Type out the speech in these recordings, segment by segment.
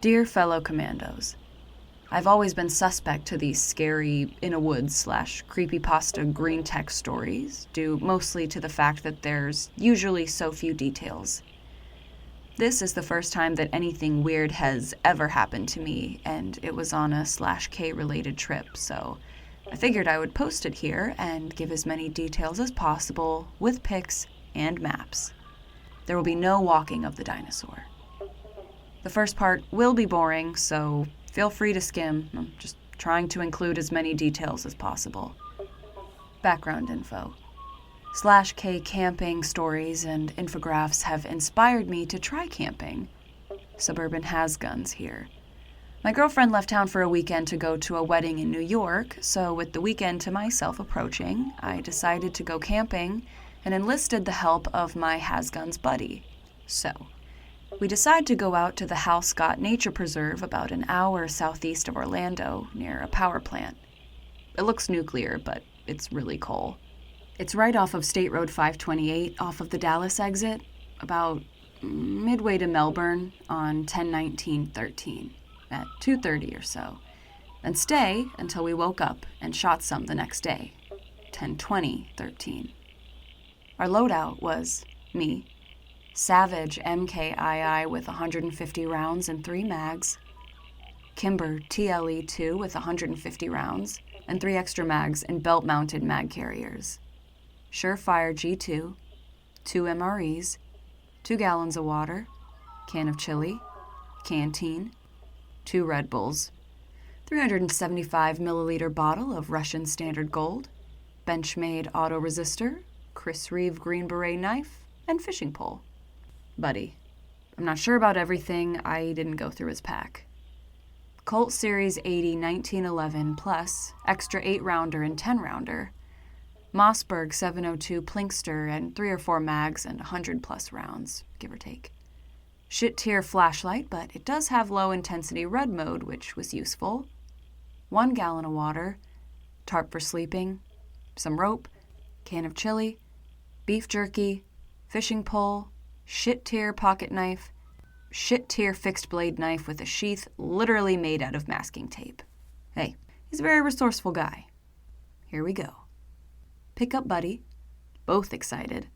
Dear fellow commandos, I've always been suspect to these scary in-a-woods/creepypasta Greentext stories, due mostly to the fact that there's usually so few details. This is the first time that anything weird has ever happened to me, and it was on a /K related trip, so I figured I would post it here and give as many details as possible with pics and maps. There will be no walking of the dinosaur. The first part will be boring, so feel free to skim. I'm just trying to include as many details as possible. Background info. /K camping stories and infographics have inspired me to try camping. Suburban has guns here. My girlfriend left town for a weekend to go to a wedding in New York, so with the weekend to myself approaching, I decided to go camping and enlisted the help of my has-guns buddy. So, we decide to go out to the Hal Scott Nature Preserve about an hour southeast of Orlando, near a power plant. It looks nuclear, but it's really coal. It's right off of State Road 528, off of the Dallas exit, about midway to Melbourne on 10/19/13, at 2:30 or so, and stay until we woke up and shot some the next day, 10/20/13. Our loadout was me, Savage MKII with 150 rounds and 3 mags, Kimber TLE-2 with 150 rounds and 3 extra mags in belt-mounted mag carriers, Surefire G2, 2 MREs, 2 gallons of water, can of chili, canteen, 2 Red Bulls, 375 milliliter bottle of Russian Standard Gold, Benchmade auto resistor, Chris Reeve Green Beret knife, and fishing pole. Buddy. I'm not sure about everything. I didn't go through his pack. Colt Series 80 1911 plus, extra 8-rounder and 10-rounder. Mossberg 702 Plinkster and 3 or 4 mags and 100+ rounds, give or take. Shit tier flashlight, but it does have low intensity red mode, which was useful. 1 gallon of water, tarp for sleeping, some rope, can of chili, beef jerky, fishing pole, shit tier pocket knife, shit tier fixed blade knife with a sheath literally made out of masking tape. Hey, he's a very resourceful guy. Here we go. Pick up buddy, both excited.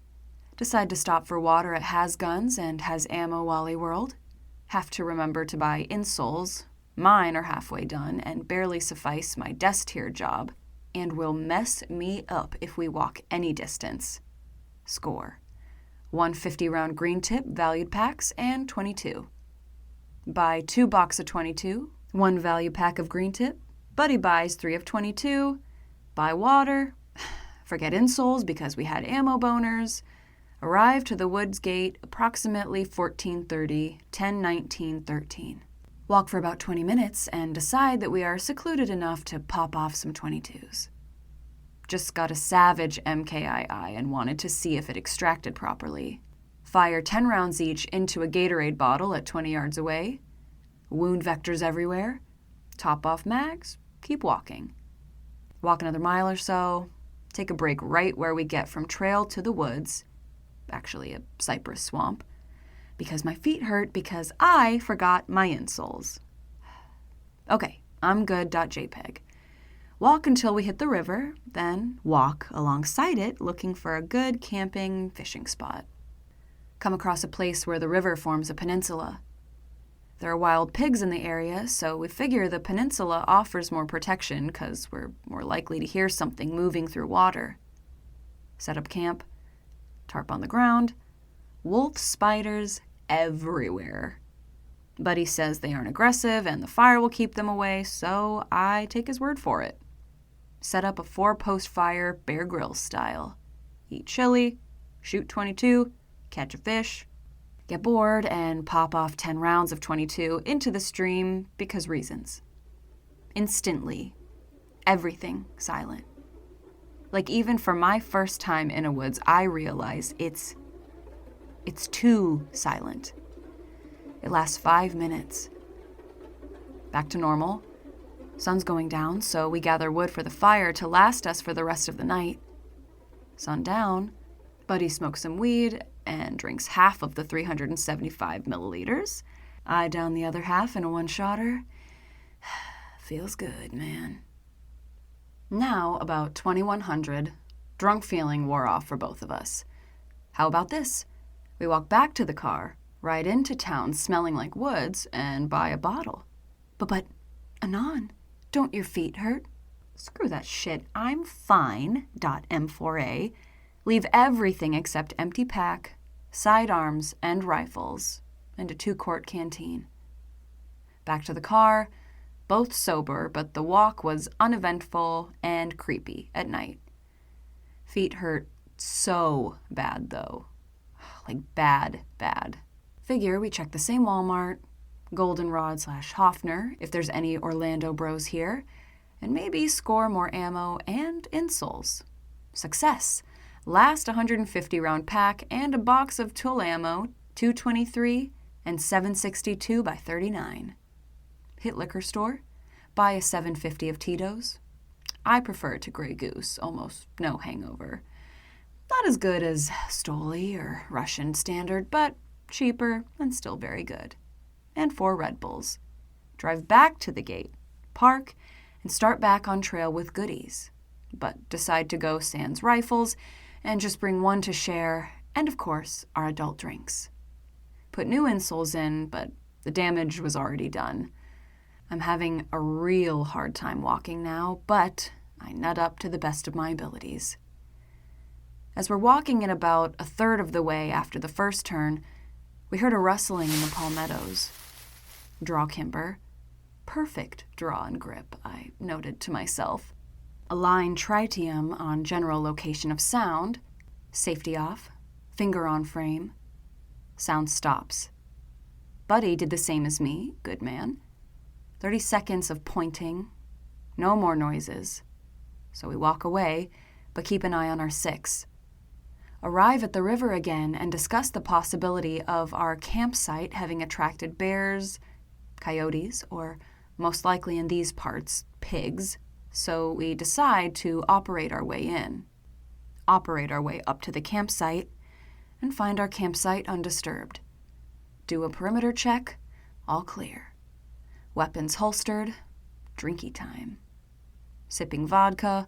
Decide to stop for water at Has Guns and Has Ammo Wally World. Have to remember to buy insoles. Mine are halfway done and barely suffice my desk tier job, and will mess me up if we walk any distance. Score. 150-round green tip valued packs and 22. Buy 2 box of 22, 1 value pack of green tip. Buddy buys 3 of 22. Buy water. Forget insoles because we had ammo boners. Arrive to the woods gate approximately 14:30, 10/19/13. Walk for about 20 minutes and decide that we are secluded enough to pop off some 22s. Just got a Savage MKII and wanted to see if it extracted properly. Fire 10 rounds each into a Gatorade bottle at 20 yards away. Wound vectors everywhere. Top off mags. Keep walking. Walk another mile or so. Take a break right where we get from trail to the woods. Actually, a cypress swamp. Because my feet hurt because I forgot my insoles. Okay, I'm good.jpg. Walk until we hit the river, then walk alongside it looking for a good camping fishing spot. Come across a place where the river forms a peninsula. There are wild pigs in the area, so we figure the peninsula offers more protection because we're more likely to hear something moving through water. Set up camp, tarp on the ground, wolf spiders everywhere. Buddy says they aren't aggressive and the fire will keep them away, so I take his word for it. Set up a 4-post fire Bear Grylls style. Eat chili, shoot 22, catch a fish, get bored, and pop off 10 rounds of 22 into the stream because reasons. Instantly, everything silent. Like even for my first time in a woods, I realize it's too silent. It lasts 5 minutes. Back to normal. Sun's going down, so we gather wood for the fire to last us for the rest of the night. Sun down, Buddy smokes some weed and drinks half of the 375 milliliters, I down the other half in a one-shotter. Feels good, man. Now, about 2100, drunk feeling wore off for both of us. How about this? We walk back to the car, ride into town smelling like woods, and buy a bottle. But, Anon, don't your feet hurt? Screw that shit. I'm fine. M4A. Leave everything except empty pack, sidearms, and rifles, and a 2-quart canteen. Back to the car, both sober, but the walk was uneventful and creepy at night. Feet hurt so bad, though. Like bad. Figure we check the same Walmart, Goldenrod/Hofner, if there's any Orlando bros here, and maybe score more ammo and insoles. Success! Last 150-round pack and a box of tool ammo, 223 and 7.62 by 39. Hit liquor store, buy a 750 of Tito's. I prefer it to Grey Goose, almost no hangover. Not as good as Stoli or Russian Standard, but cheaper and still very good. And 4 Red Bulls. Drive back to the gate, park, and start back on trail with goodies. But decide to go sans rifles and just bring one to share, and of course, our adult drinks. Put new insoles in, but the damage was already done. I'm having a real hard time walking now, but I nut up to the best of my abilities. As we're walking in about a third of the way after the first turn, we heard a rustling in the palmettos. Draw kimber. Perfect draw and grip, I noted to myself. Align tritium on general location of sound. Safety off. Finger on frame. Sound stops. Buddy did the same as me, good man. 30 seconds of pointing. No more noises. So we walk away, but keep an eye on our 6. Arrive at the river again and discuss the possibility of our campsite having attracted bears, coyotes, or most likely in these parts, pigs. So we decide to operate our way in, operate our way up to the campsite, and find our campsite undisturbed. Do a perimeter check, all clear. Weapons holstered, drinky time. Sipping vodka,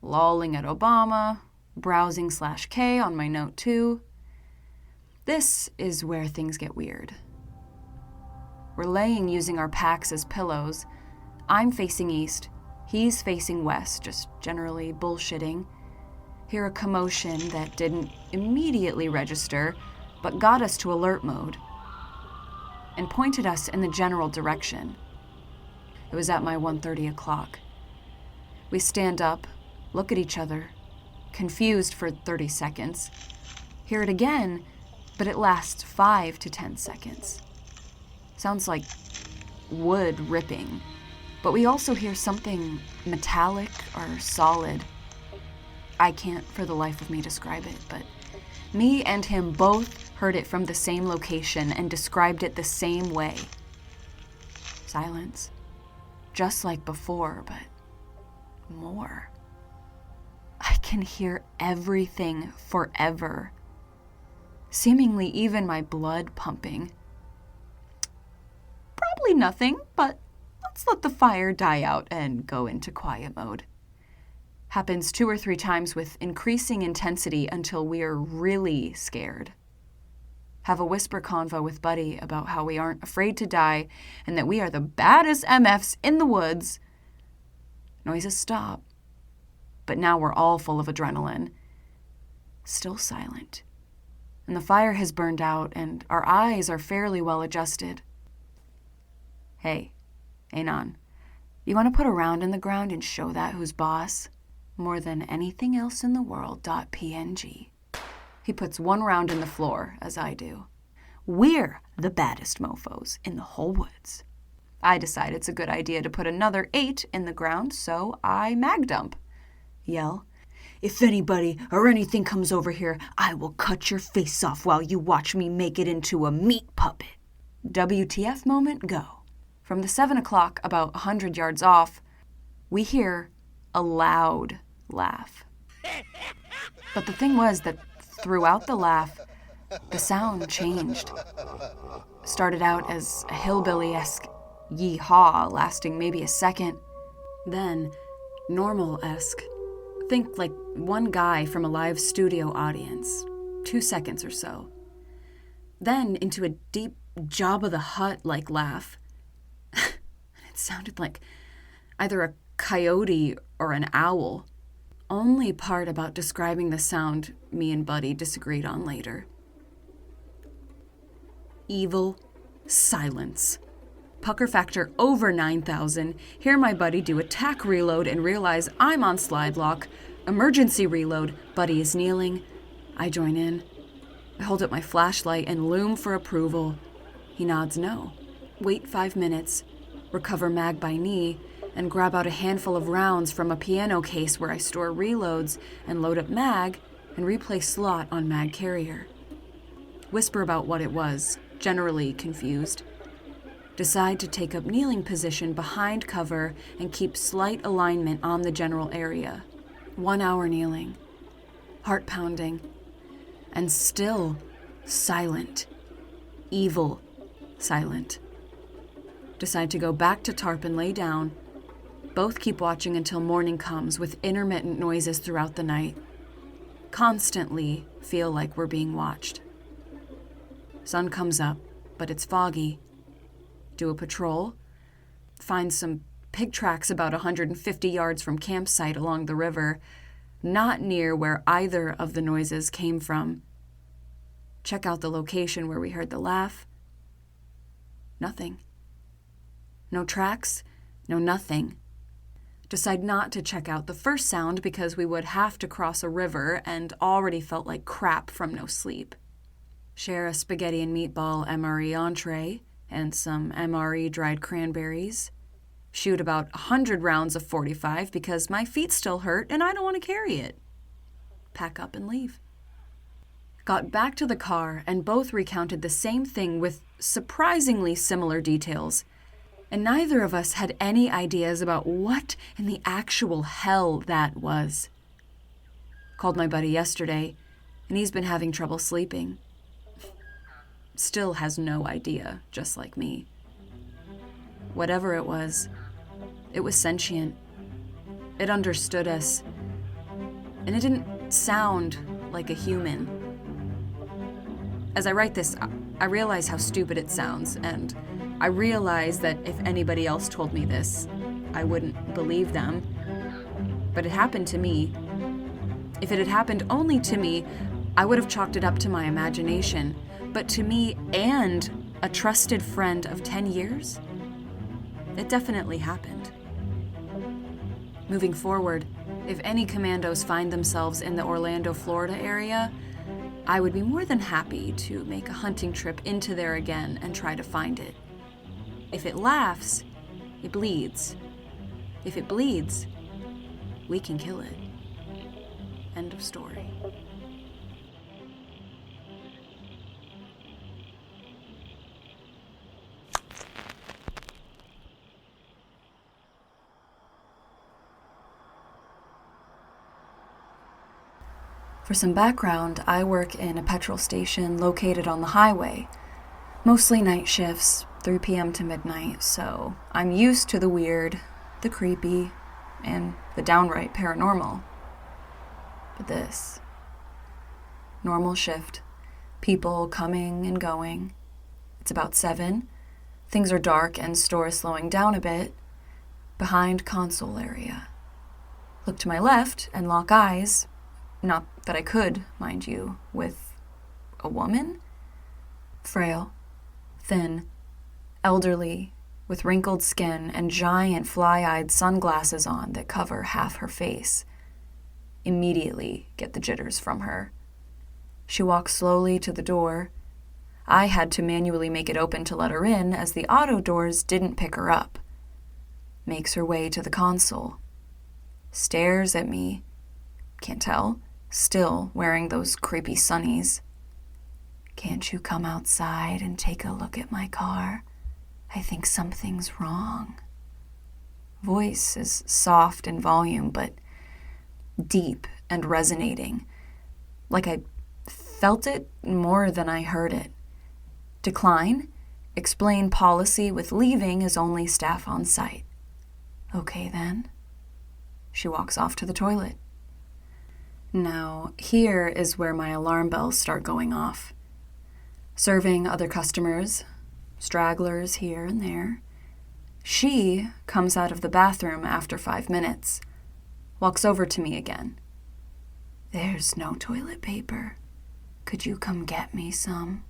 lolling at Obama, browsing/K on my Note 2. This is where things get weird. We're laying using our packs as pillows. I'm facing east, he's facing west, just generally bullshitting. Hear a commotion that didn't immediately register, but got us to alert mode, and pointed us in the general direction. It was at my 1:30 o'clock. We stand up, look at each other, confused for 30 seconds. Hear it again, but it lasts 5 to 10 seconds. Sounds like wood ripping, but we also hear something metallic or solid. I can't for the life of me describe it, but me and him both heard it from the same location and described it the same way. Silence. Just like before, but more. I can hear everything forever. Seemingly even my blood pumping. Probably nothing, but let's let the fire die out and go into quiet mode. Happens 2 or 3 times with increasing intensity until we are really scared. Have a whisper convo with Buddy about how we aren't afraid to die and that we are the baddest MFs in the woods. Noises stop, but now we're all full of adrenaline. Still silent. And the fire has burned out and our eyes are fairly well adjusted. Hey, Anon, you want to put a round in the ground and show that who's boss? More than anything else in the world. .png. He puts 1 round in the floor, as I do. We're the baddest mofos in the whole woods. I decide it's a good idea to put another 8 in the ground, so I mag dump. Yell, if anybody or anything comes over here, I will cut your face off while you watch me make it into a meat puppet. WTF moment, go. From the 7 o'clock, about 100 yards off, we hear a loud laugh. But the thing was that throughout the laugh, the sound changed. Started out as a hillbilly-esque yee-haw lasting maybe a second. Then normal-esque. Think like one guy from a live studio audience, 2 seconds or so. Then into a deep Jabba the Hutt-like laugh. It sounded like either a coyote or an owl. Only part about describing the sound me and Buddy disagreed on later. Evil silence. Pucker factor over 9,000. Hear my buddy do attack reload and realize I'm on slide lock. Emergency reload. Buddy is kneeling. I join in. I hold up my flashlight and loom for approval. He nods no. Wait 5 minutes. Recover mag by knee and grab out a handful of rounds from a piano case where I store reloads and load up mag and replay slot on mag carrier. Whisper about what it was, generally confused. Decide to take up kneeling position behind cover and keep slight alignment on the general area. 1 hour kneeling. Heart pounding. And still silent. Evil silent. Decide to go back to tarp and lay down. Both keep watching until morning comes with intermittent noises throughout the night. Constantly feel like we're being watched. Sun comes up, but it's foggy. Do a patrol. Find some pig tracks about 150 yards from campsite along the river, not near where either of the noises came from. Check out the location where we heard the laugh. Nothing. No tracks, no nothing. Decide not to check out the first sound because we would have to cross a river and already felt like crap from no sleep. Share a spaghetti and meatball MRE entree and some MRE dried cranberries. Shoot about 100 rounds of 45 because my feet still hurt and I don't want to carry it. Pack up and leave. Got back to the car and both recounted the same thing with surprisingly similar details. And neither of us had any ideas about what in the actual hell that was. Called my buddy yesterday, and he's been having trouble sleeping. Still has no idea, just like me. Whatever it was sentient. It understood us. And it didn't sound like a human. As I write this, I realize how stupid it sounds, and I realize that if anybody else told me this, I wouldn't believe them. But it happened to me. If it had happened only to me, I would have chalked it up to my imagination. But to me and a trusted friend of 10 years, it definitely happened. Moving forward, if any commandos find themselves in the Orlando, Florida area, I would be more than happy to make a hunting trip into there again and try to find it. If it laughs, it bleeds. If it bleeds, we can kill it. End of story. For some background, I work in a petrol station located on the highway. Mostly night shifts, 3 p.m. to midnight, so I'm used to the weird, the creepy, and the downright paranormal. But this. Normal shift. People coming and going. It's about 7. Things are dark and store is slowing down a bit. Behind console area. Look to my left and lock eyes. Not that I could, mind you, with a woman? Frail, thin, elderly, with wrinkled skin and giant fly-eyed sunglasses on that cover half her face. Immediately get the jitters from her. She walks slowly to the door. I had to manually make it open to let her in as the auto doors didn't pick her up. Makes her way to the console. Stares at me. Can't tell. Still wearing those creepy sunnies. Can't you come outside and take a look at my car? I think something's wrong. Voice is soft in volume, but deep and resonating. Like I felt it more than I heard it. Decline, Explain policy with leaving is only staff on site. Okay then. She walks off to the toilet. Now, here is where my alarm bells start going off. Serving other customers, stragglers here and there. She comes out of the bathroom after 5 minutes, walks over to me again. There's no toilet paper. Could you come get me some?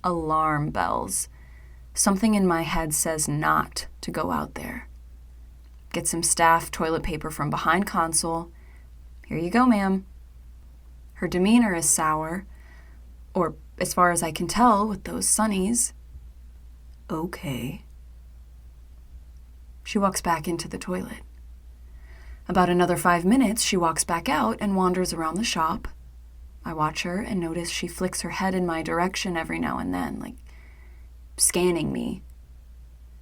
Alarm bells. Something in my head says not to go out there. Get some staff toilet paper from behind console. Here you go, ma'am. Her demeanor is sour, or as far as I can tell with those sunnies. Okay. She walks back into the toilet. About another 5 minutes, she walks back out and wanders around the shop. I watch her and notice she flicks her head in my direction every now and then, like scanning me.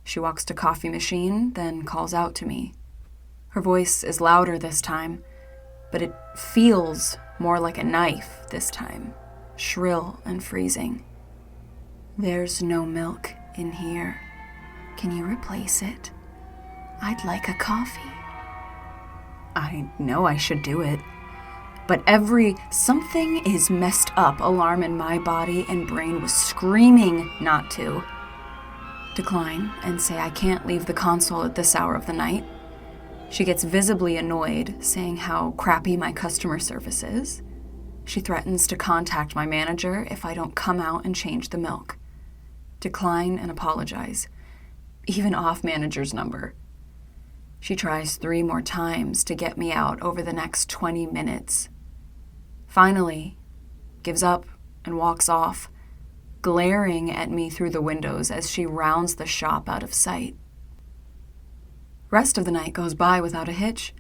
She walks to coffee machine, then calls out to me. Her voice is louder this time, but it feels more like a knife this time, shrill and freezing. There's no milk in here. Can you replace it? I'd like a coffee. I know I should do it, but every something is messed up alarm in my body and brain was screaming not to. Decline and say I can't leave the console at this hour of the night. She gets visibly annoyed, saying how crappy my customer service is. She threatens to contact my manager if I don't come out and change the milk. Decline and apologize, even off manager's number. She tries 3 more times to get me out over the next 20 minutes. Finally, gives up and walks off, glaring at me through the windows as she rounds the shop out of sight. Rest of the night goes by without a hitch.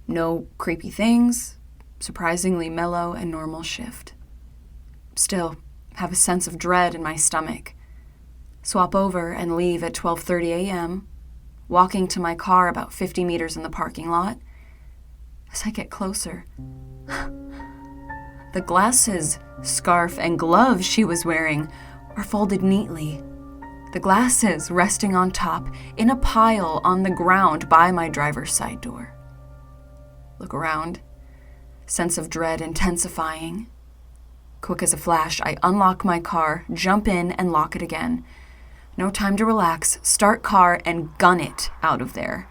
No creepy things, surprisingly mellow and normal shift. Still, have a sense of dread in my stomach. Swap over and leave at 12:30 a.m., walking to my car about 50 meters in the parking lot. As I get closer, the glasses, scarf, and gloves she was wearing are folded neatly. The glasses resting on top in a pile on the ground by my driver's side door. Look around, sense of dread intensifying. Quick as a flash, I unlock my car, jump in, and lock it again. No time to relax, start car, and gun it out of there.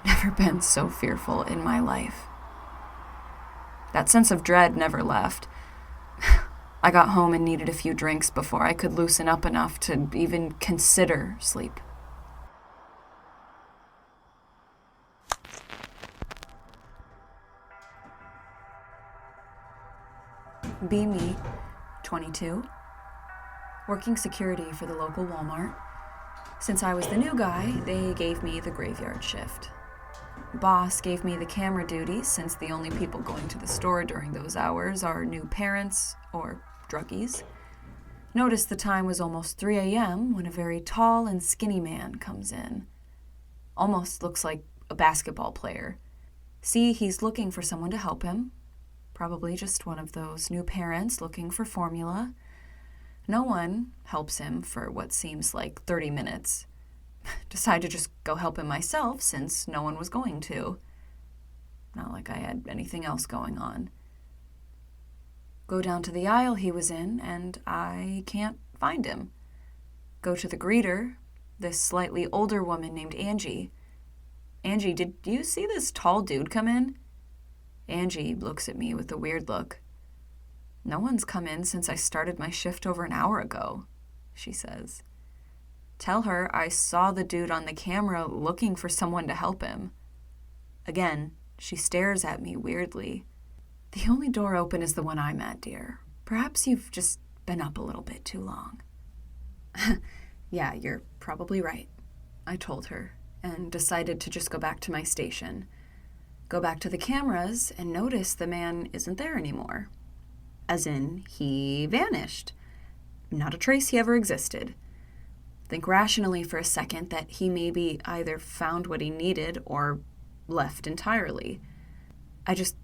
Never been so fearful in my life. That sense of dread never left. I got home and needed a few drinks before I could loosen up enough to even consider sleep. Be me, 22. Working security for the local Walmart. Since I was the new guy, they gave me the graveyard shift. Boss gave me the camera duties since the only people going to the store during those hours are new parents or druggies. Notice the time was almost 3 a.m. when a very tall and skinny man comes in. Almost looks like a basketball player. See, he's looking for someone to help him. Probably just one of those new parents looking for formula. No one helps him for what seems like 30 minutes. Decide to just go help him myself since no one was going to. Not like I had anything else going on. Go down to the aisle he was in, and I can't find him. Go to the greeter, this slightly older woman named Angie. Angie, did you see this tall dude come in? Angie looks at me with a weird look. No one's come in since I started my shift over an hour ago, she says. Tell her I saw the dude on the camera looking for someone to help him. Again, she stares at me weirdly. The only door open is the one I'm at, dear. Perhaps you've just been up a little bit too long. Yeah, you're probably right, I told her, and decided to just go back to my station. Go back to the cameras and notice the man isn't there anymore. As in, he vanished. Not a trace he ever existed. Think rationally for a second that he maybe either found what he needed or left entirely. I just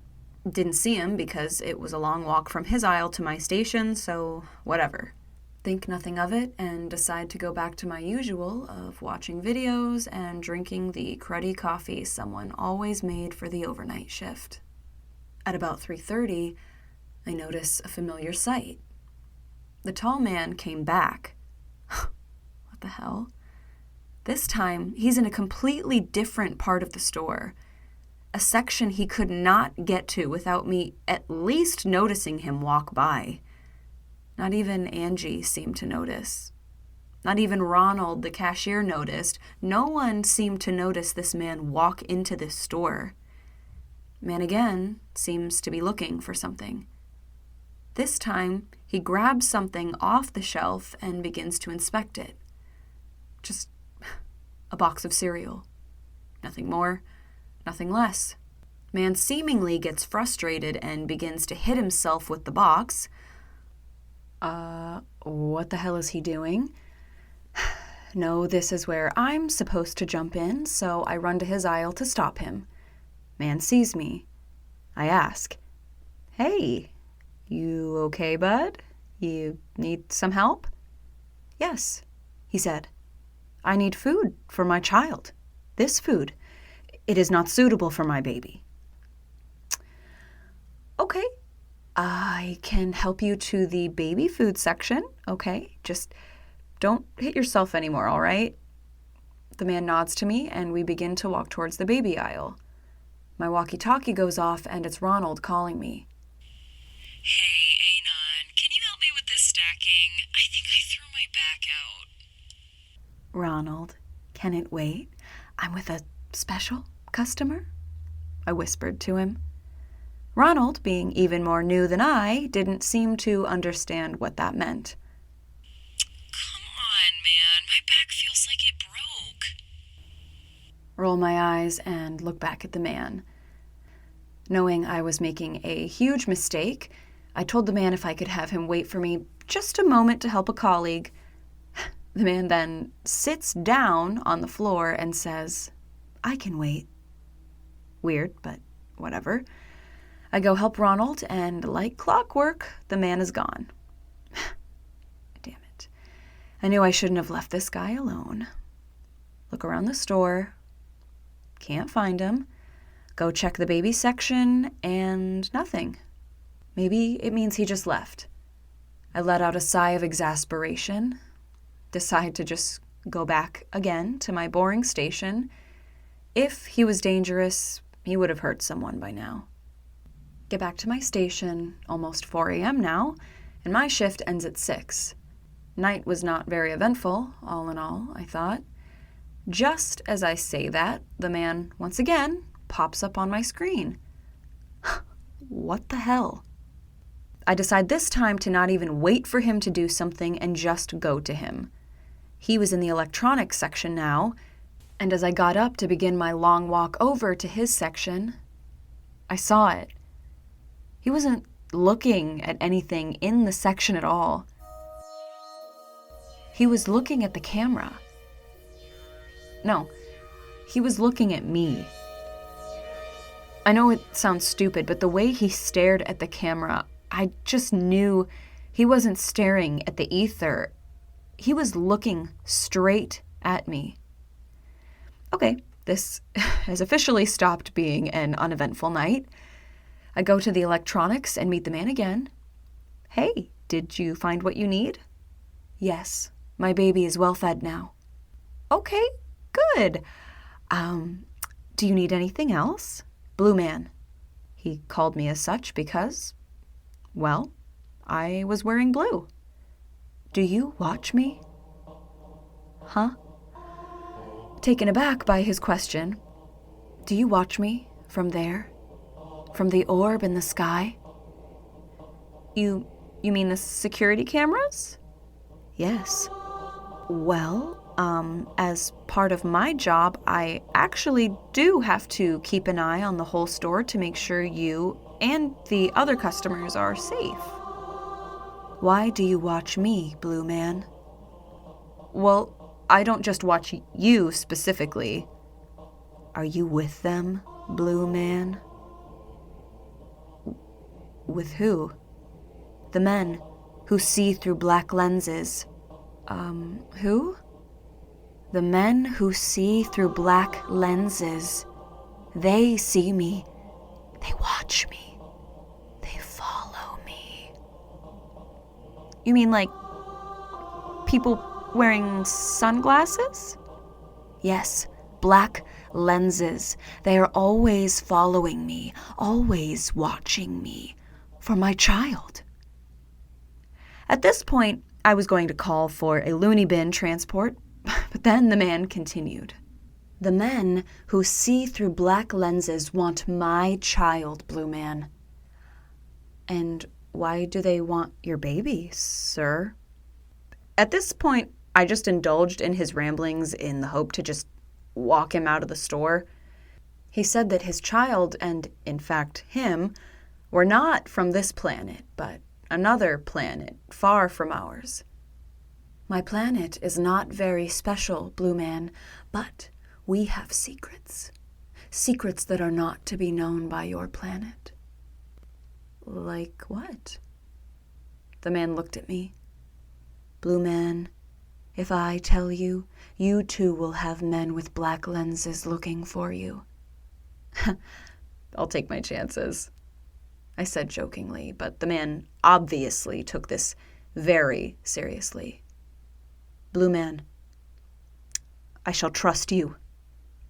didn't see him because it was a long walk from his aisle to my station, so whatever. think nothing of it and decide to go back to my usual of watching videos and drinking the cruddy coffee someone always made for the overnight shift. At about 3:30, I notice a familiar sight. The tall man came back. What the hell? This time, he's in a completely different part of the store, a section he could not get to without me at least noticing him walk by. Not even Angie seemed to notice. Not even Ronald, the cashier, noticed. No one seemed to notice this man walk into this store. Man again seems to be looking for something. This time, he grabs something off the shelf and begins to inspect it. Just a box of cereal. Nothing more, nothing less. Man seemingly gets frustrated and begins to hit himself with the box. What the hell is he doing? No, this is where I'm supposed to jump in, so I run to his aisle to stop him. Man sees me. I ask, "Hey, you okay, bud? You need some help?" "Yes," he said. "I need food for my child. This food. It is not suitable for my baby." "Okay, I can help you to the baby food section, okay? Just don't hit yourself anymore, all right?" The man nods to me, and we begin to walk towards the baby aisle. My walkie-talkie goes off, and it's Ronald calling me. "Hey, Anon, can you help me with this stacking? I think I threw my back out." "Ronald, can it wait? I'm with a special customer," I whispered to him. Ronald, being even more new than I, didn't seem to understand what that meant. "Come on, man, my back feels like it broke." Roll my eyes and look back at the man. Knowing I was making a huge mistake, I told the man if I could have him wait for me just a moment to help a colleague. The man then sits down on the floor and says, "I can wait." Weird, but whatever. I go help Ronald, and like clockwork, the man is gone. Damn it. I knew I shouldn't have left this guy alone. Look around the store. Can't find him. Go check the baby section, and nothing. Maybe it means he just left. I let out a sigh of exasperation, decide to just go back again to my boring station. If he was dangerous, he would have hurt someone by now. Get back to my station, almost 4 a.m. now, and my shift ends at 6. Night was not very eventful, all in all, I thought. Just as I say that, the man, once again, pops up on my screen. What the hell? I decide this time to not even wait for him to do something and just go to him. He was in the electronics section now, and as I got up to begin my long walk over to his section, I saw it. He wasn't looking at anything in the section at all. He was looking at the camera. No, he was looking at me. I know it sounds stupid, but the way he stared at the camera, I just knew he wasn't staring at the ether. He was looking straight at me. Okay, this has officially stopped being an uneventful night. I go to the electronics and meet the man again. "Hey, did you find what you need?" "Yes, my baby is well fed now." "Okay, good. Do you need anything else?" "Blue man." He called me as such because, well, I was wearing blue. "Do you watch me?" "Huh?" Taken aback by his question, "Do you watch me from there? From the orb in the sky?" You mean the security cameras?" "Yes." "Well, as part of my job, I actually do have to keep an eye on the whole store to make sure you and the other customers are safe." "Why do you watch me, Blue Man?" "Well, I don't just watch you specifically." "Are you with them, Blue Man?" "With who?" "The men. who see through black lenses. Who? The men who see through black lenses. They see me. They watch me. They follow me. You mean like people wearing sunglasses? Yes, black lenses. They are always following me, always watching me for my child. At this point, I was going to call for a loony bin transport, but then the man continued. The men who see through black lenses want my child, Blue Man. And why do they want your baby, sir? At this point, I just indulged in his ramblings in the hope to just walk him out of the store. He said that his child, and in fact him, were not from this planet, but another planet far from ours. My planet is not very special, Blue Man, but we have secrets. Secrets that are not to be known by your planet. Like what? The man looked at me. Blue Man, if I tell you, you too will have men with black lenses looking for you. I'll take my chances, I said jokingly, but the man obviously took this very seriously. Blue Man, I shall trust you.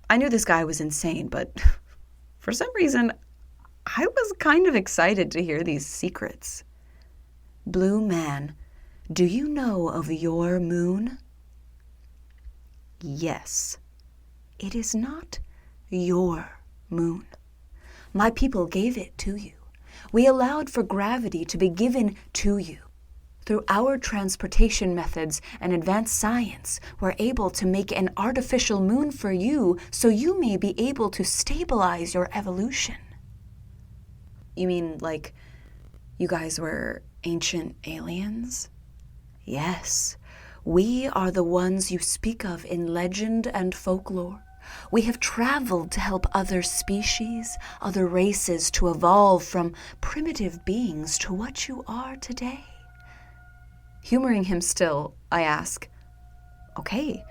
I knew this guy was insane, but for some reason, I was kind of excited to hear these secrets. Blue Man, do you know of your moon? Yes. It is not your moon. My people gave it to you. We allowed for gravity to be given to you. Through our transportation methods and advanced science, we're able to make an artificial moon for you so you may be able to stabilize your evolution. You mean like you guys were ancient aliens? Yes, we are the ones you speak of in legend and folklore. We have traveled to help other species, other races to evolve from primitive beings to what you are today. Humoring him still, I ask, okay,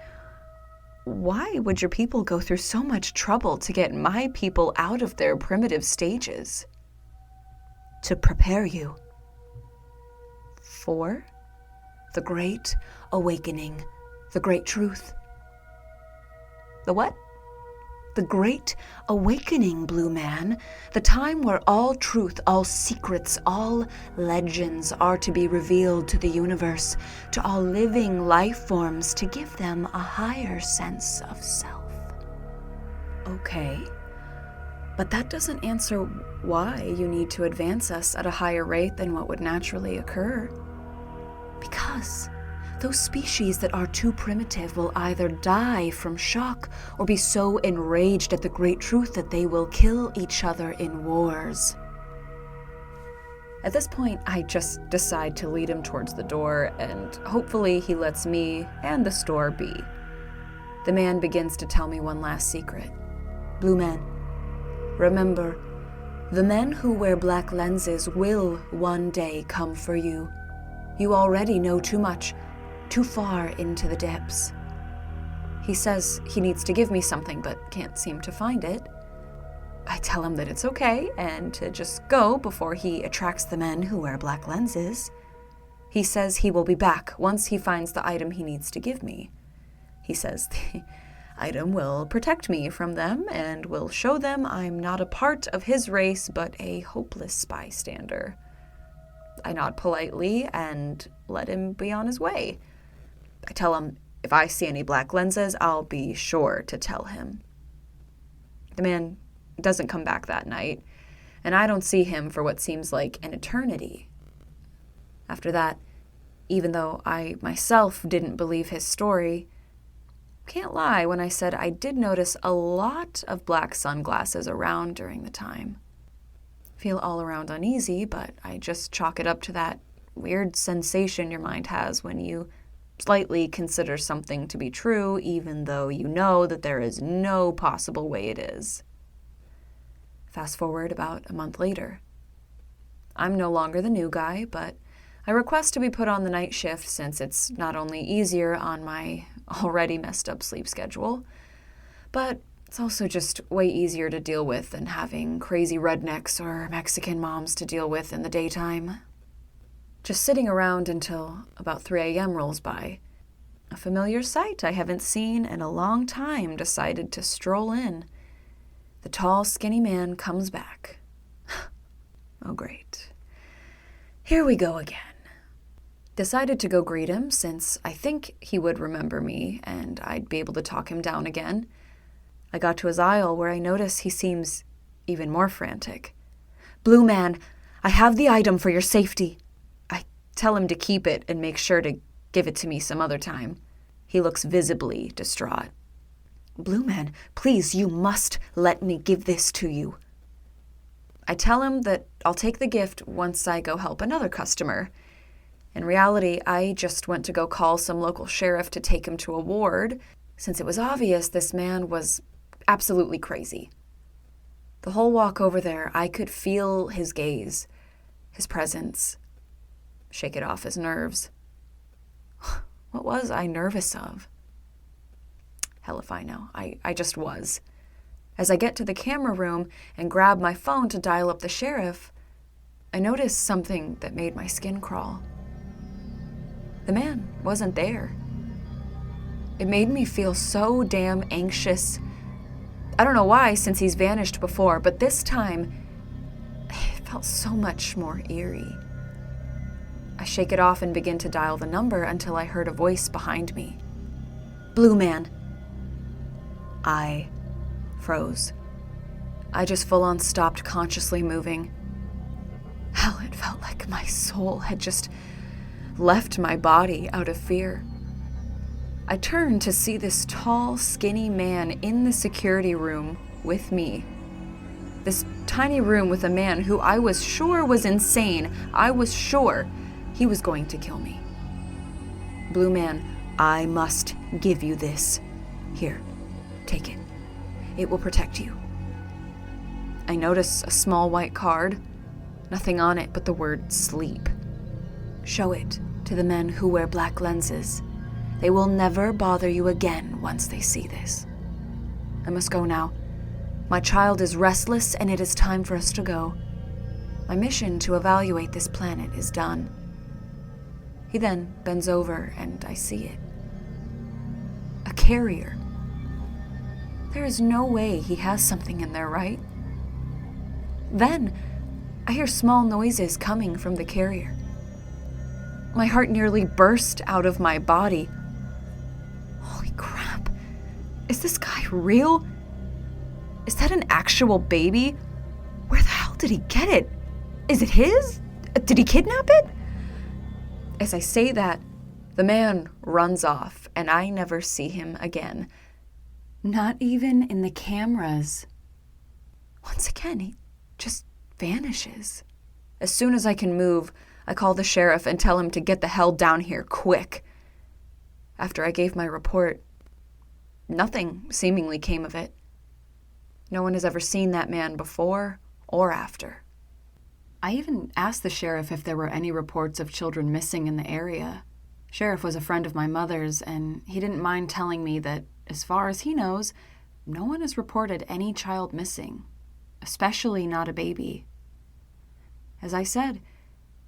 why would your people go through so much trouble to get my people out of their primitive stages? To prepare you for the Great Awakening, the Great Truth. The what? The Great Awakening, Blue Man, the time where all truth, all secrets, all legends are to be revealed to the universe, to all living life forms, to give them a higher sense of self. Okay, but that doesn't answer why you need to advance us at a higher rate than what would naturally occur. Because those species that are too primitive will either die from shock or be so enraged at the great truth that they will kill each other in wars. At this point, I just decide to lead him towards the door, and hopefully he lets me and the store be. The man begins to tell me one last secret. Blue Man, remember, the men who wear black lenses will one day come for you. You already know too much, too far into the depths. He says he needs to give me something, but can't seem to find it. I tell him that it's okay, and to just go before he attracts the men who wear black lenses. He says he will be back once he finds the item he needs to give me. He says the item will protect me from them and will show them I'm not a part of his race, but a hopeless bystander. I nod politely and let him be on his way. I tell him if I see any black lenses, I'll be sure to tell him. The man doesn't come back that night, and I don't see him for what seems like an eternity. After that, even though I myself didn't believe his story, can't lie when I said I did notice a lot of black sunglasses around during the time. Feel all around uneasy, but I just chalk it up to that weird sensation your mind has when you slightly consider something to be true, even though you know that there is no possible way it is. Fast forward about a month later. I'm no longer the new guy, but I request to be put on the night shift since it's not only easier on my already messed up sleep schedule, but it's also just way easier to deal with than having crazy rednecks or Mexican moms to deal with in the daytime. Just sitting around until about 3 a.m. rolls by. A familiar sight I haven't seen in a long time decided to stroll in. The tall, skinny man comes back. Oh, great. Here we go again. Decided to go greet him since I think he would remember me and I'd be able to talk him down again. I got to his aisle where I notice he seems even more frantic. "Blue man, I have the item for your safety." I tell him to keep it and make sure to give it to me some other time. He looks visibly distraught. "Blue man, please, you must let me give this to you." I tell him that I'll take the gift once I go help another customer. In reality, I just went to go call some local sheriff to take him to a ward, since it was obvious this man was absolutely crazy. The whole walk over there, I could feel his gaze, his presence, shake it off his nerves. What was I nervous of? Hell if I know. I just was. As I get to the camera room and grab my phone to dial up the sheriff, I noticed something that made my skin crawl. The man wasn't there. It made me feel so damn anxious. I don't know why, since he's vanished before, but this time, it felt so much more eerie. I shake it off and begin to dial the number until I heard a voice behind me. "Blue man." I froze. I just full-on stopped consciously moving. Hell, it felt like my soul had just left my body out of fear. I turned to see this tall, skinny man in the security room with me. This tiny room with a man who I was sure was insane. I was sure he was going to kill me. "Blue man, I must give you this. Here, take it. It will protect you." I notice a small white card, nothing on it but the word sleep. "Show it to the men who wear black lenses. They will never bother you again once they see this. I must go now. My child is restless and it is time for us to go. My mission to evaluate this planet is done." He then bends over and I see it. A carrier. There is no way he has something in there, right? Then I hear small noises coming from the carrier. My heart nearly burst out of my body. Holy crap. Is this guy real? Is that an actual baby? Where the hell did he get it? Is it his? Did he kidnap it? As I say that, the man runs off and I never see him again. Not even in the cameras. Once again, he just vanishes. As soon as I can move, I call the sheriff and tell him to get the hell down here quick. After I gave my report, nothing seemingly came of it. No one has ever seen that man before or after. I even asked the sheriff if there were any reports of children missing in the area. Sheriff was a friend of my mother's, and he didn't mind telling me that, as far as he knows, no one has reported any child missing, especially not a baby. As I said,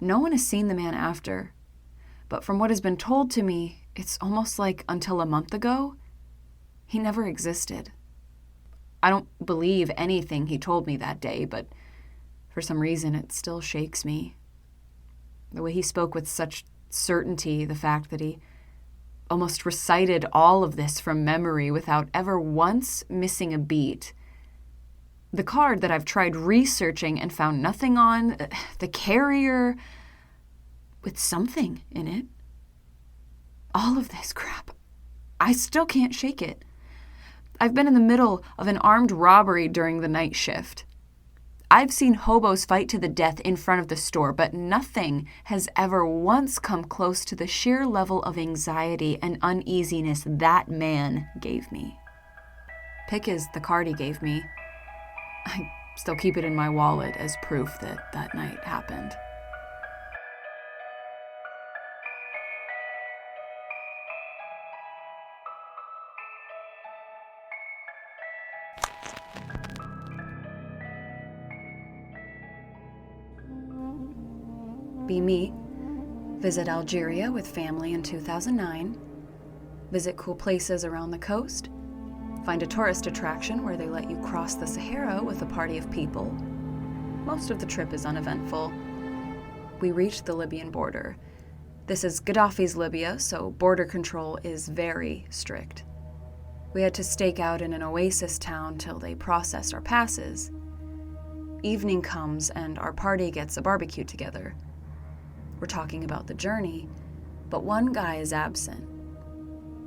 no one has seen the man after, but from what has been told to me, it's almost like until a month ago, he never existed. I don't believe anything he told me that day, but for some reason it still shakes me. The way he spoke with such certainty, the fact that he almost recited all of this from memory without ever once missing a beat. The card that I've tried researching and found nothing on, the carrier with something in it. All of this crap. I still can't shake it. I've been in the middle of an armed robbery during the night shift. I've seen hobos fight to the death in front of the store, but nothing has ever once come close to the sheer level of anxiety and uneasiness that man gave me. Pick is the card he gave me. I still keep it in my wallet as proof that that night happened. Be me. Visit Algeria with family in 2009. Visit cool places around the coast. Find a tourist attraction where they let you cross the Sahara with a party of people. Most of the trip is uneventful. We reached the Libyan border. This is Gaddafi's Libya, so border control is very strict. We had to stake out in an oasis town till they processed our passes. Evening comes and our party gets a barbecue together. We're talking about the journey, but one guy is absent.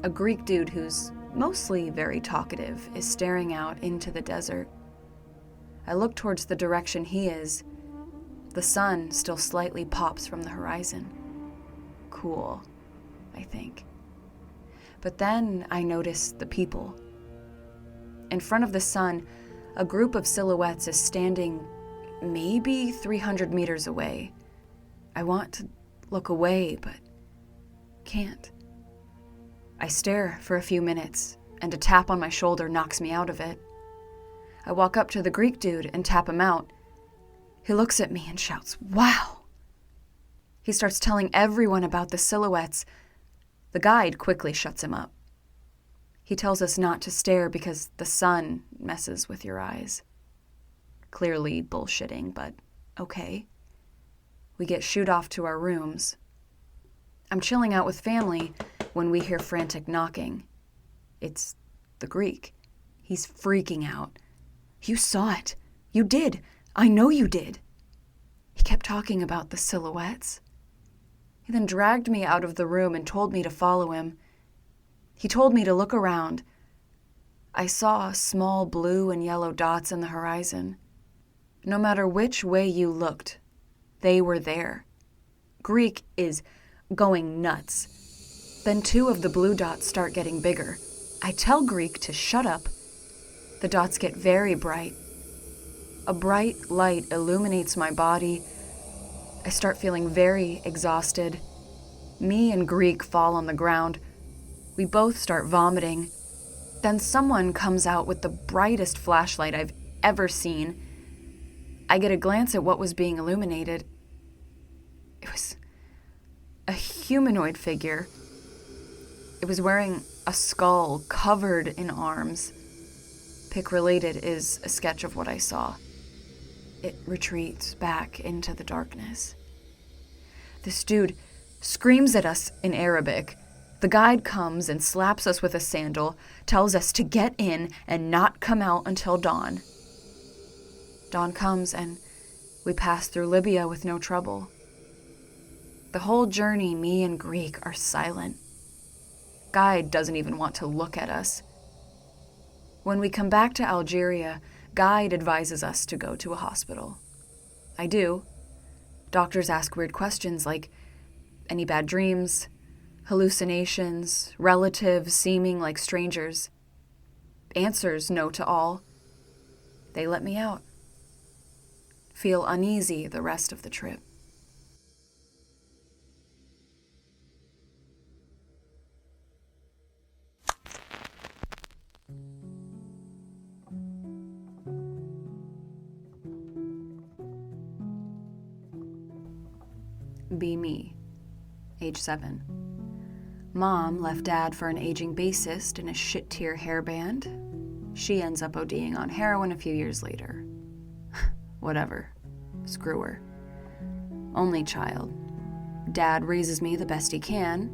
A Greek dude who's mostly very talkative is staring out into the desert. I look towards the direction he is. The sun still slightly pops from the horizon. Cool, I think. But then I notice the people. In front of the sun, a group of silhouettes is standing maybe 300 meters away. I want to look away, but can't. I stare for a few minutes, and a tap on my shoulder knocks me out of it. I walk up to the Greek dude and tap him out. He looks at me and shouts, "Wow!" He starts telling everyone about the silhouettes. The guide quickly shuts him up. He tells us not to stare because the sun messes with your eyes. Clearly bullshitting, but okay. We get shooed off to our rooms. I'm chilling out with family when we hear frantic knocking. It's the Greek. He's freaking out. "You saw it. You did. I know you did." He kept talking about the silhouettes. He then dragged me out of the room and told me to follow him. He told me to look around. I saw small blue and yellow dots in the horizon. No matter which way you looked, they were there. Greek is going nuts. Then two of the blue dots start getting bigger. I tell Greek to shut up. The dots get very bright. A bright light illuminates my body. I start feeling very exhausted. Me and Greek fall on the ground. We both start vomiting. Then someone comes out with the brightest flashlight I've ever seen. I get a glance at what was being illuminated. It was a humanoid figure. It was wearing a skull covered in arms. Pic related is a sketch of what I saw. It retreats back into the darkness. This dude screams at us in Arabic. The guide comes and slaps us with a sandal, tells us to get in and not come out until dawn. Dawn comes and we pass through Libya with no trouble. The whole journey, me and Greek are silent. Guide doesn't even want to look at us. When we come back to Algeria, Guide advises us to go to a hospital. I do. Doctors ask weird questions like, any bad dreams, hallucinations, relatives seeming like strangers. Answers no to all. They let me out. Feel uneasy the rest of the trip. Be me, age 7. Mom left Dad for an aging bassist in a shit-tier hair band. She ends up ODing on heroin a few years later. Whatever. Screw her. Only child. Dad raises me the best he can.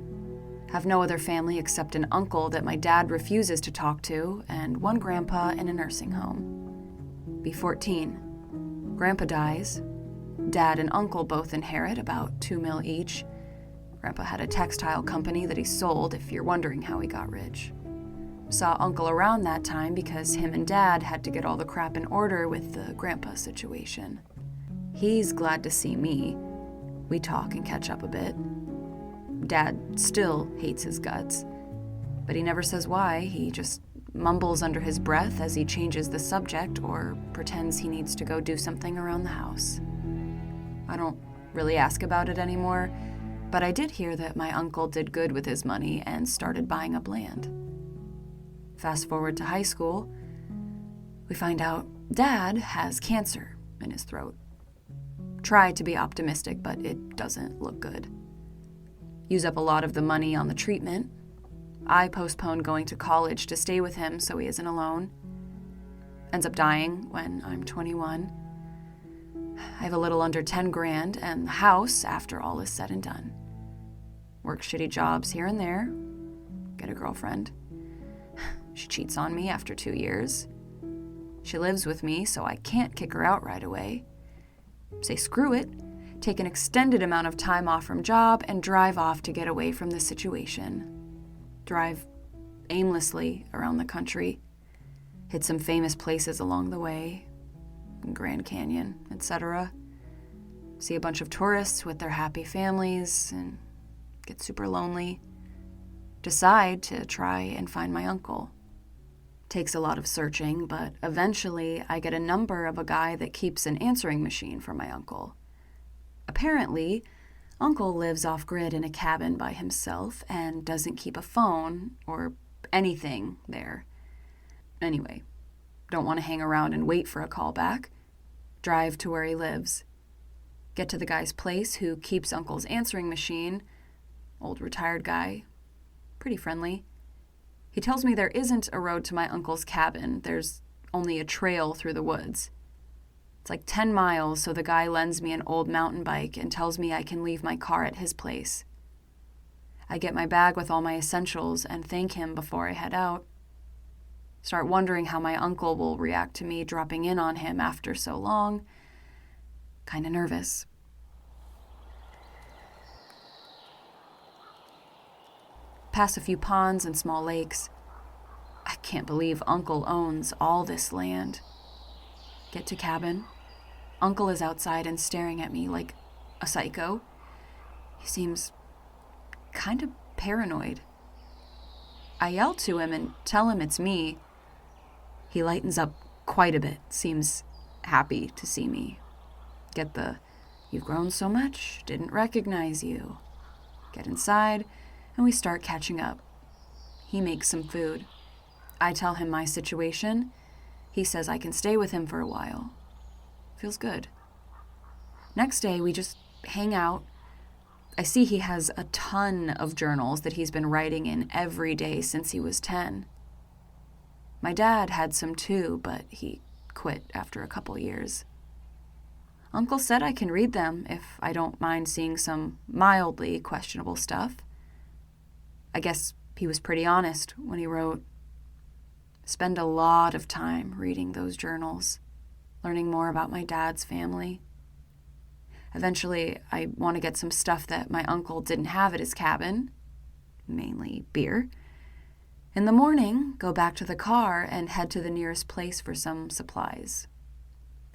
Have no other family except an uncle that my dad refuses to talk to, and one grandpa in a nursing home. Be 14. Grandpa dies. Dad and uncle both inherit about $2 million each. Grandpa had a textile company that he sold, if you're wondering how he got rich. Saw uncle around that time because him and Dad had to get all the crap in order with the grandpa situation. He's glad to see me. We talk and catch up a bit. Dad still hates his guts, but he never says why. He just mumbles under his breath as he changes the subject or pretends he needs to go do something around the house. I don't really ask about it anymore, but I did hear that my uncle did good with his money and started buying up land. Fast forward to high school, we find out Dad has cancer in his throat. try to be optimistic, but it doesn't look good. Use up a lot of the money on the treatment. I postpone going to college to stay with him so he isn't alone. Ends up dying when I'm 21. I have a little under 10 grand and the house after all is said and done. Work shitty jobs here and there. Get a girlfriend. She cheats on me after 2 years. She lives with me, so I can't kick her out right away. Say screw it, take an extended amount of time off from job, and drive off to get away from the situation. Drive aimlessly around the country. Hit some famous places along the way. Grand Canyon, etc. See a bunch of tourists with their happy families and get super lonely. Decide to try and find my uncle. Takes a lot of searching, but eventually I get a number of a guy that keeps an answering machine for my uncle. Apparently, Uncle lives off-grid in a cabin by himself and doesn't keep a phone or anything there. Anyway, don't want to hang around and wait for a call back. Drive to where he lives. Get to the guy's place who keeps Uncle's answering machine. Old retired guy. Pretty friendly. He tells me there isn't a road to my uncle's cabin. There's only a trail through the woods. It's like 10 miles, so the guy lends me an old mountain bike and tells me I can leave my car at his place. I get my bag with all my essentials and thank him before I head out. Start wondering how my uncle will react to me dropping in on him after so long. Kinda nervous. Pass a few ponds and small lakes. I can't believe Uncle owns all this land. Get to cabin. Uncle is outside and staring at me like a psycho. He seems kind of paranoid. I yell to him and tell him it's me. He lightens up quite a bit, seems happy to see me. Get the, "You've grown so much, didn't recognize you." Get inside, and we start catching up. He makes some food. I tell him my situation. He says I can stay with him for a while. Feels good. Next day, we just hang out. I see he has a ton of journals that he's been writing in every day since he was 10. My dad had some too, but he quit after a couple years. Uncle said I can read them if I don't mind seeing some mildly questionable stuff. I guess he was pretty honest when he wrote, "Spend a lot of time reading those journals, learning more about my dad's family. Eventually, I want to get some stuff that my uncle didn't have at his cabin, mainly beer. In the morning, go back to the car and head to the nearest place for some supplies.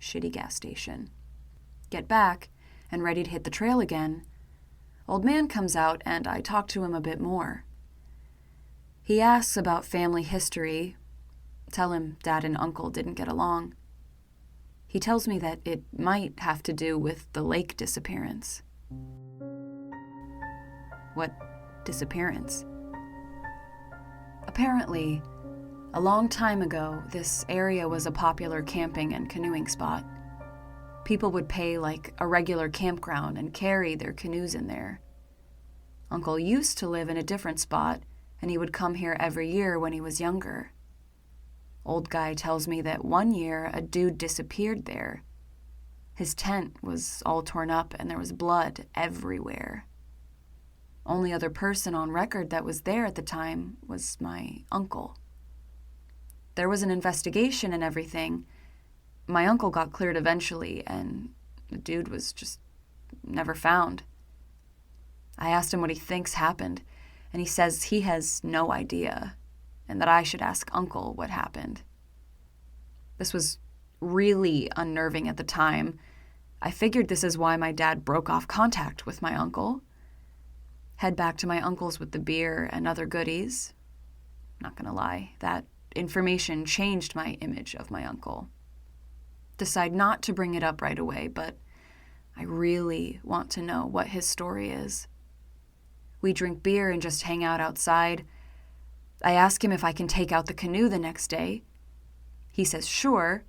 Shitty gas station. Get back and ready to hit the trail again. Old man comes out and I talk to him a bit more. He asks about family history. Tell him Dad and Uncle didn't get along. He tells me that it might have to do with the lake disappearance." What disappearance? Apparently, a long time ago, this area was a popular camping and canoeing spot. People would pay like a regular campground and carry their canoes in there. Uncle used to live in a different spot, and he would come here every year when he was younger. Old guy tells me that one year a dude disappeared there. His tent was all torn up and there was blood everywhere. Only other person on record that was there at the time was my uncle. There was an investigation and everything. My uncle got cleared eventually, and the dude was just never found. I asked him what he thinks happened, and he says he has no idea, and that I should ask Uncle what happened. This was really unnerving at the time. I figured this is why my dad broke off contact with my uncle. Head back to my uncle's with the beer and other goodies. Not gonna lie, that information changed my image of my uncle. Decide not to bring it up right away, but I really want to know what his story is. We drink beer and just hang out outside. I ask him if I can take out the canoe the next day. He says sure,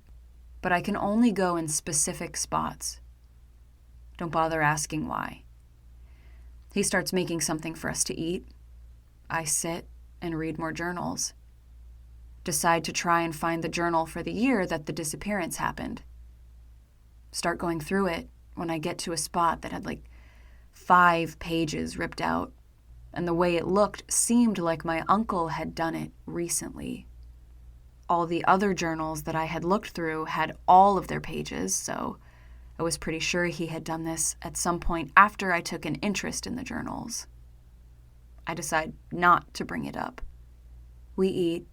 but I can only go in specific spots. Don't bother asking why. He starts making something for us to eat. I sit and read more journals. Decide to try and find the journal for the year that the disappearance happened. Start going through it when I get to a spot that had 5 pages ripped out, and the way it looked seemed like my uncle had done it recently. All the other journals that I had looked through had all of their pages, so I was pretty sure he had done this at some point after I took an interest in the journals. I decide not to bring it up. We eat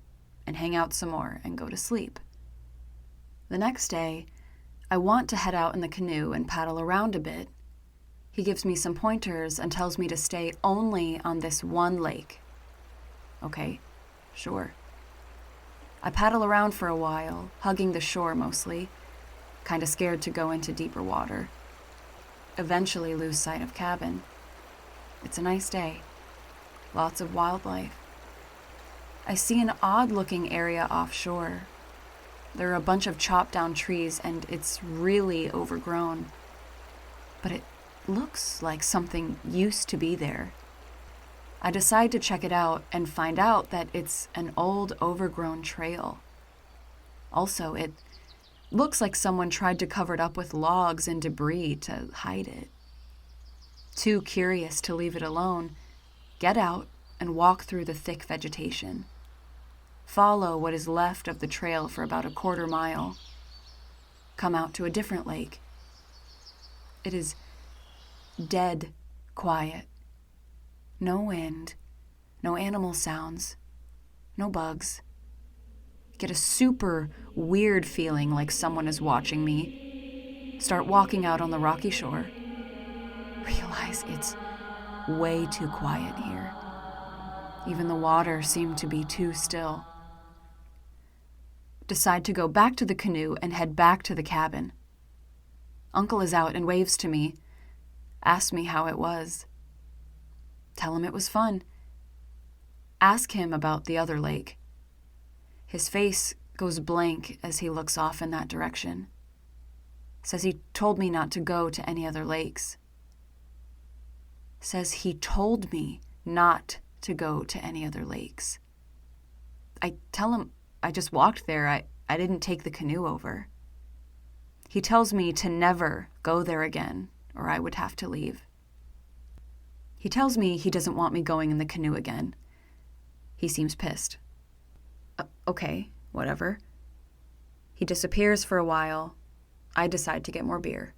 and hang out some more and go to sleep. The next day, I want to head out in the canoe and paddle around a bit. He gives me some pointers and tells me to stay only on this one lake. Okay, sure. I paddle around for a while, hugging the shore mostly, kind of scared to go into deeper water. Eventually lose sight of cabin. It's a nice day. Lots of wildlife. I see an odd-looking area offshore. There are a bunch of chopped down trees and it's really overgrown. But it looks like something used to be there. I decide to check it out and find out that it's an old overgrown trail. Also, it looks like someone tried to cover it up with logs and debris to hide it. Too curious to leave it alone, get out and walk through the thick vegetation. Follow what is left of the trail for about a quarter mile. Come out to a different lake. It is dead quiet. No wind, no animal sounds, no bugs. Get a super weird feeling like someone is watching me. Start walking out on the rocky shore. Realize it's way too quiet here. Even the water seemed to be too still. Decide to go back to the canoe and head back to the cabin. Uncle is out and waves to me, asks me how it was. Tell him it was fun. Ask him about the other lake. His face goes blank as he looks off in that direction. Says he told me not to go to any other lakes. Says he told me not to go to any other lakes. I tell him I just walked there. I didn't take the canoe over. He tells me to never go there again, or I would have to leave. He tells me he doesn't want me going in the canoe again. He seems pissed. Okay, whatever. He disappears for a while. I decide to get more beer.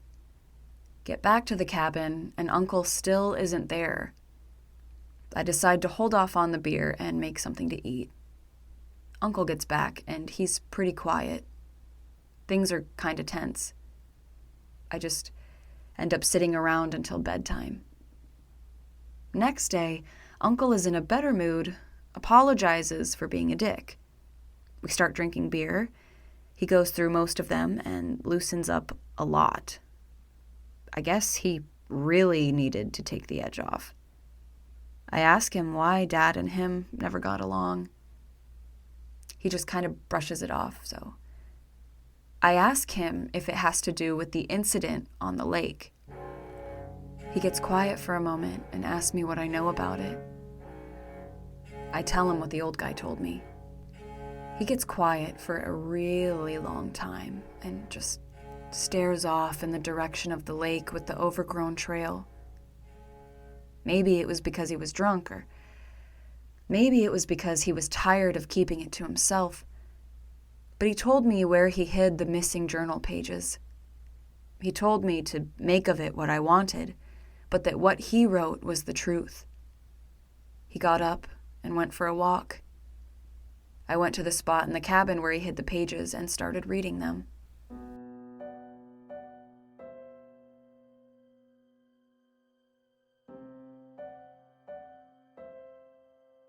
Get back to the cabin, and Uncle still isn't there. I decide to hold off on the beer and make something to eat. Uncle gets back, and he's pretty quiet. Things are kind of tense. I just end up sitting around until bedtime. Next day, Uncle is in a better mood, apologizes for being a dick. We start drinking beer. He goes through most of them and loosens up a lot. I guess he really needed to take the edge off. I ask him why Dad and him never got along. He just kind of brushes it off, so. I ask him if it has to do with the incident on the lake. He gets quiet for a moment and asks me what I know about it. I tell him what the old guy told me. He gets quiet for a really long time and just stares off in the direction of the lake with the overgrown trail. Maybe it was because he was drunk, or maybe it was because he was tired of keeping it to himself. But he told me where he hid the missing journal pages. He told me to make of it what I wanted, but that what he wrote was the truth. He got up and went for a walk. I went to the spot in the cabin where he hid the pages and started reading them.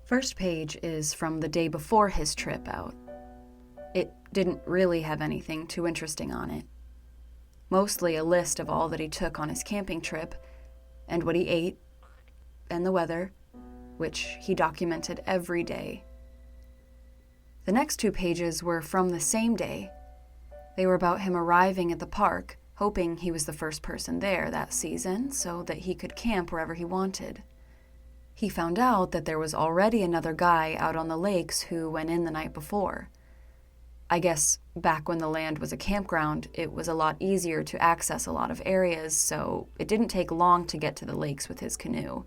First page is from the day before his trip out. It didn't really have anything too interesting on it. Mostly a list of all that he took on his camping trip, and what he ate, and the weather, which he documented every day. The next 2 pages were from the same day. They were about him arriving at the park, hoping he was the first person there that season so that he could camp wherever he wanted. He found out that there was already another guy out on the lakes who went in the night before. I guess back when the land was a campground, it was a lot easier to access a lot of areas, so it didn't take long to get to the lakes with his canoe.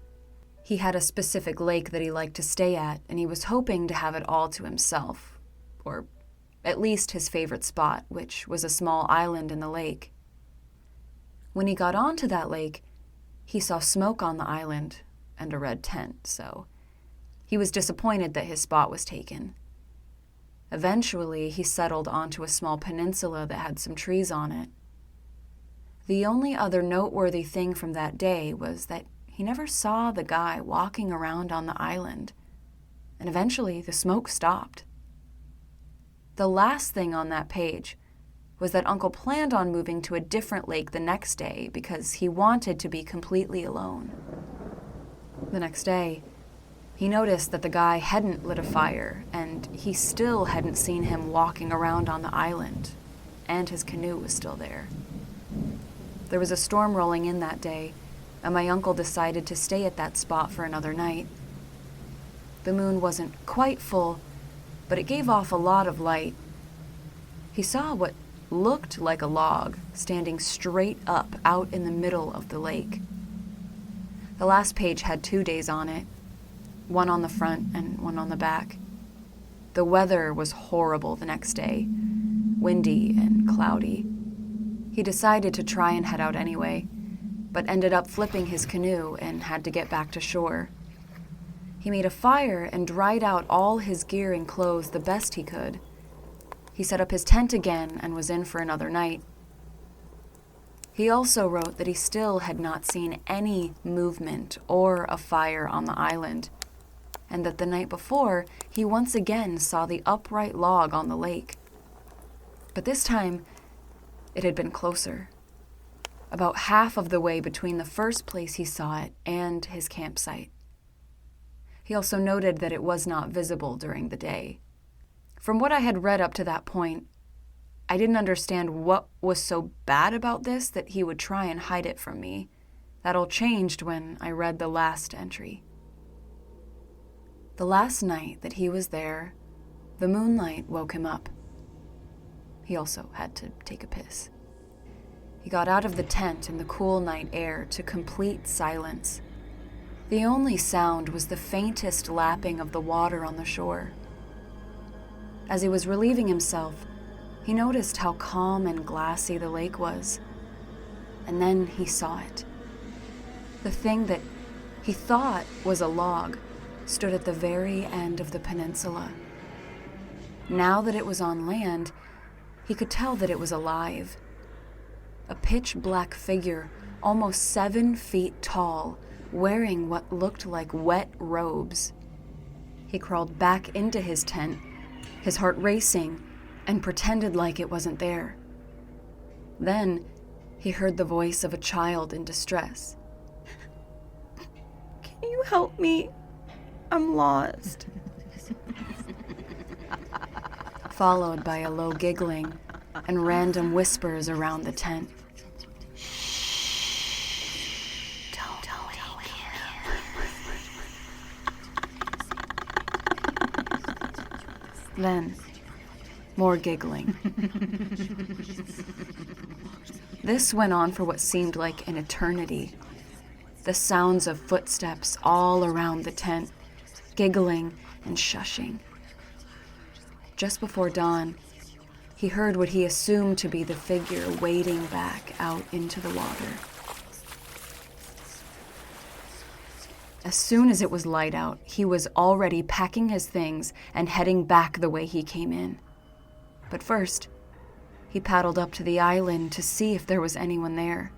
He had a specific lake that he liked to stay at, and he was hoping to have it all to himself, or at least his favorite spot, which was a small island in the lake. When he got onto that lake, he saw smoke on the island and a red tent, so he was disappointed that his spot was taken. Eventually, he settled onto a small peninsula that had some trees on it. The only other noteworthy thing from that day was that he never saw the guy walking around on the island, and eventually the smoke stopped. The last thing on that page was that Uncle planned on moving to a different lake the next day because he wanted to be completely alone. The next day, he noticed that the guy hadn't lit a fire, and he still hadn't seen him walking around on the island, and his canoe was still there. There was a storm rolling in that day, and my uncle decided to stay at that spot for another night. The moon wasn't quite full, but it gave off a lot of light. He saw what looked like a log standing straight up out in the middle of the lake. The last page had 2 days on it, one on the front and one on the back. The weather was horrible the next day, windy and cloudy. He decided to try and head out anyway, but ended up flipping his canoe and had to get back to shore. He made a fire and dried out all his gear and clothes the best he could. He set up his tent again and was in for another night. He also wrote that he still had not seen any movement or a fire on the island, and that the night before, he once again saw the upright log on the lake. But this time, it had been closer, about half of the way between the first place he saw it and his campsite. He also noted that it was not visible during the day. From what I had read up to that point, I didn't understand what was so bad about this that he would try and hide it from me. That all changed when I read the last entry. The last night that he was there, the moonlight woke him up. He also had to take a piss. He got out of the tent in the cool night air to complete silence. The only sound was the faintest lapping of the water on the shore. As he was relieving himself, he noticed how calm and glassy the lake was. And then he saw it. The thing that he thought was a log stood at the very end of the peninsula. Now that it was on land, he could tell that it was alive. A pitch-black figure, almost 7 feet tall, wearing what looked like wet robes. He crawled back into his tent, his heart racing, and pretended like it wasn't there. Then he heard the voice of a child in distress. "Can you help me? I'm lost." Followed by a low giggling and random whispers around the tent. Don't wake him. Then, more giggling. This went on for what seemed like an eternity. The sounds of footsteps all around the tent, giggling and shushing. Just before dawn, he heard what he assumed to be the figure wading back out into the water. As soon as it was light out, he was already packing his things and heading back the way he came in. But first, he paddled up to the island to see if there was anyone there.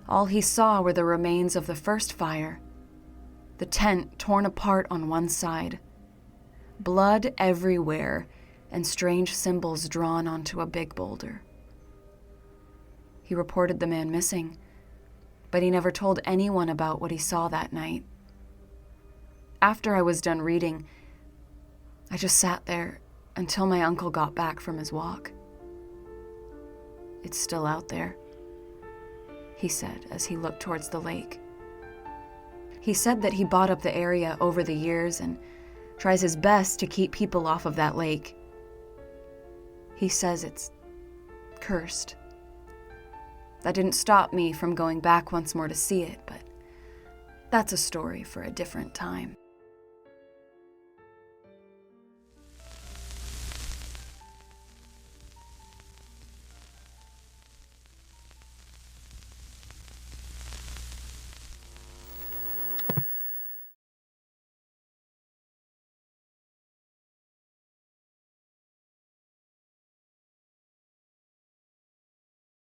All he saw were the remains of the first fire, the tent torn apart on one side, blood everywhere, and strange symbols drawn onto a big boulder. He reported the man missing, but he never told anyone about what he saw that night. After I was done reading, I just sat there until my uncle got back from his walk. It's still out there," he said as he looked towards the lake. He said that he bought up the area over the years and tries his best to keep people off of that lake. He says it's cursed. That didn't stop me from going back once more to see it, but that's a story for a different time.